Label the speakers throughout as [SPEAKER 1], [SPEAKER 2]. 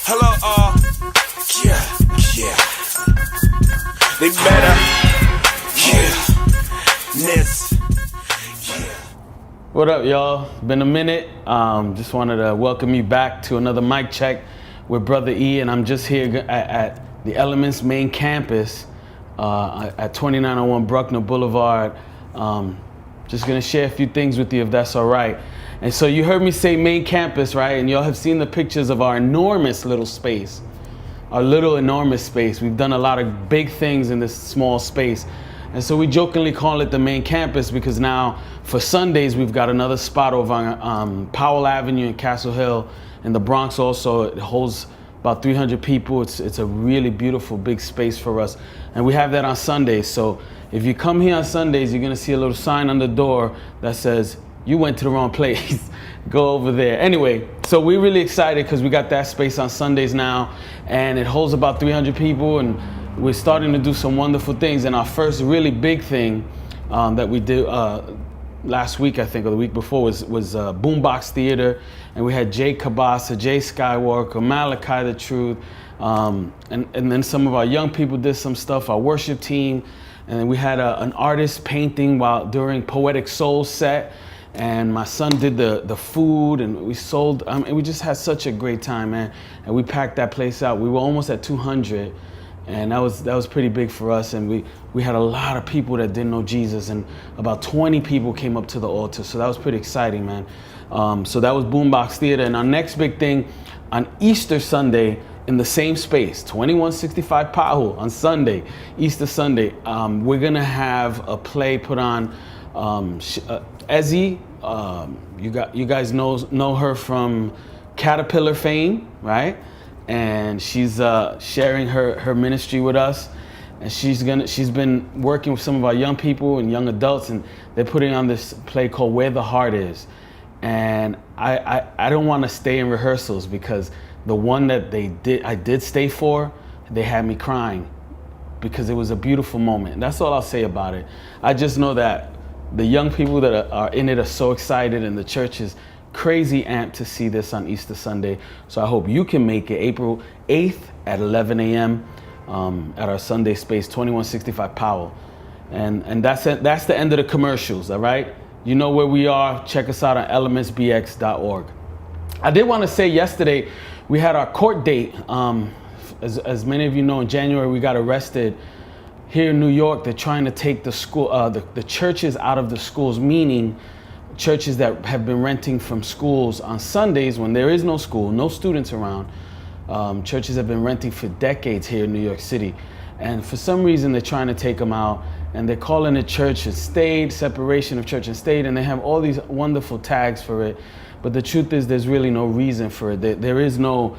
[SPEAKER 1] Hello, yeah. They better, yeah.
[SPEAKER 2] What up, y'all? Been a minute. Just wanted to welcome you back to another mic check with Brother E, and I'm just here at the Elements main campus at 2901 Bruckner Boulevard. Just gonna share a few things with you, if that's all right. And so you heard me say main campus, right? And y'all have seen the pictures of our enormous little space, our little enormous space. We've done a lot of big things in this small space. And so we jokingly call it the main campus because now for Sundays, we've got another spot over on Powell Avenue in Castle Hill in the Bronx also. It holds about 300 people. It's a really beautiful big space for us. And we have that on Sundays. So if you come here on Sundays, you're gonna see a little sign on the door that says, "You went to the wrong place, go over there." Anyway, so we're really excited because we got that space on Sundays now, and it holds about 300 people, and we're starting to do some wonderful things. And our first really big thing that we did last week, I think, or the week before, was Boombox Theater, and we had Jay Kabasa, Jay Skywalker, Malachi the Truth, and then some of our young people did some stuff, our worship team, and then we had an artist painting during Poetic Soul set. And my son did the food, and we sold. We just had such a great time, man. And we packed that place out. We were almost at 200, and that was pretty big for us. And we had a lot of people that didn't know Jesus, and about 20 people came up to the altar. So that was pretty exciting, man. So that was Boombox Theater. And our next big thing on Easter Sunday in the same space, 2165 Pahu on Sunday, Easter Sunday, we're gonna have a play put on. Ezzy, you guys know her from Caterpillar fame, right? And she's sharing her ministry with us, and she's been working with some of our young people and young adults, and they're putting on this play called Where the Heart Is. And I don't want to stay in rehearsals because the one that I did stay for, they had me crying because it was a beautiful moment. That's all I'll say about it. I just know that the young people that are in it are so excited, and the church is crazy amped to see this on Easter Sunday. So I hope you can make it April 8th at 11 a.m. At our Sunday space, 2165 Powell. And that's the end of the commercials, all right? You know where we are. Check us out on elementsbx.org. I did want to say yesterday we had our court date. As many of you know, in January we got arrested. Here in New York, they're trying to take the churches out of the schools, meaning churches that have been renting from schools on Sundays when there is no school, no students around. Churches have been renting for decades here in New York City. And for some reason, they're trying to take them out, and they're calling it church and state, separation of church and state, and they have all these wonderful tags for it. But the truth is, there's really no reason for it. There is no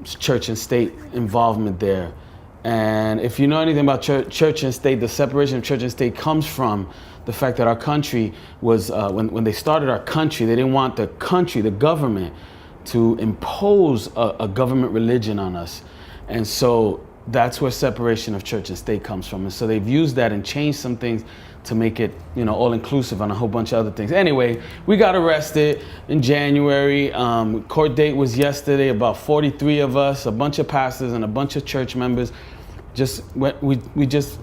[SPEAKER 2] church and state involvement there. And if you know anything about church and state, the separation of church and state comes from the fact that our country was, when they started our country, they didn't want the government, to impose a government religion on us. And so that's where separation of church and state comes from. And so they've used that and changed some things to make it, all inclusive on a whole bunch of other things. Anyway, we got arrested in January. Court date was yesterday. About 43 of us, a bunch of pastors and a bunch of church members, we just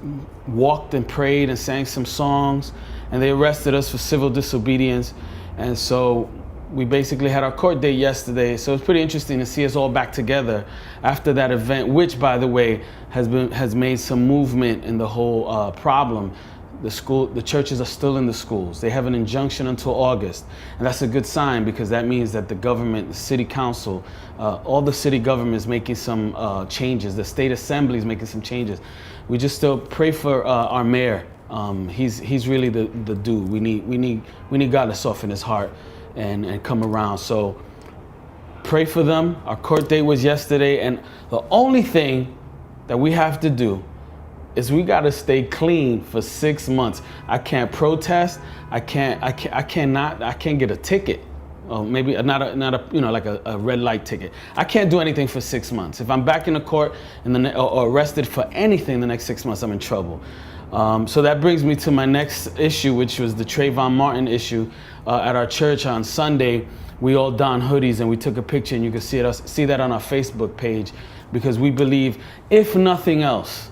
[SPEAKER 2] walked and prayed and sang some songs, and they arrested us for civil disobedience. And so we basically had our court date yesterday. So it's pretty interesting to see us all back together after that event, which, by the way, has made some movement in the whole problem. The churches are still in the schools. They have an injunction until August. And that's a good sign, because that means that the government, the city council, all the city government is making some changes. The state assembly is making some changes. We just still pray for our mayor. He's really the dude. We need God to soften his heart and come around. So pray for them. Our court date was yesterday. And the only thing that we have to do is we got to stay clean for 6 months. I can't protest. I can't get a ticket. Maybe not a red light ticket. I can't do anything for 6 months. If I'm back in the court or arrested for anything the next 6 months, I'm in trouble. So that brings me to my next issue, which was the Trayvon Martin issue. At our church on Sunday, we all donned hoodies and we took a picture, and you can see that on our Facebook page, because we believe, if nothing else,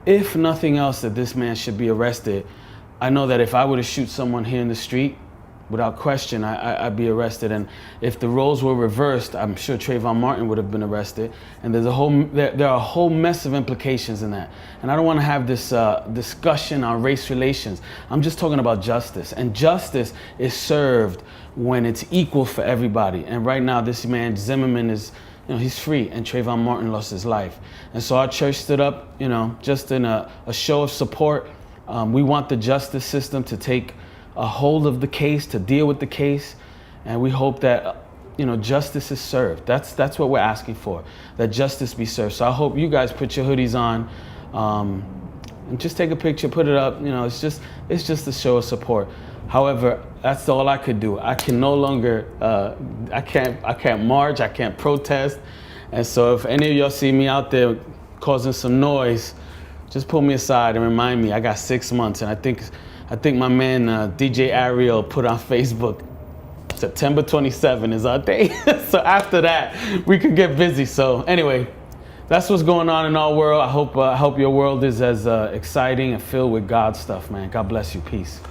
[SPEAKER 2] that this man should be arrested. I know that if I were to shoot someone here in the street, without question, I'd be arrested. And if the roles were reversed, I'm sure Trayvon Martin would have been arrested. And there are a whole mess of implications in that. And I don't want to have this discussion on race relations. I'm just talking about justice. And justice is served when it's equal for everybody. And right now, this man, Zimmerman, is, he's free, and Trayvon Martin lost his life. And so our church stood up, just in a show of support. We want the justice system to take a hold of the case, to deal with the case, and we hope that justice is served. That's what we're asking for, that justice be served. So I hope you guys put your hoodies on, and just take a picture, put it up. It's just a show of support. However, that's all I could do. I can no longer, I can't march, I can't protest, and so if any of y'all see me out there causing some noise, just pull me aside and remind me I got 6 months. And I think my man DJ Ariel put on Facebook, September 27 is our day. So after that, we could get busy. So anyway, that's what's going on in our world. I hope your world is as exciting and filled with God stuff, man. God bless you. Peace.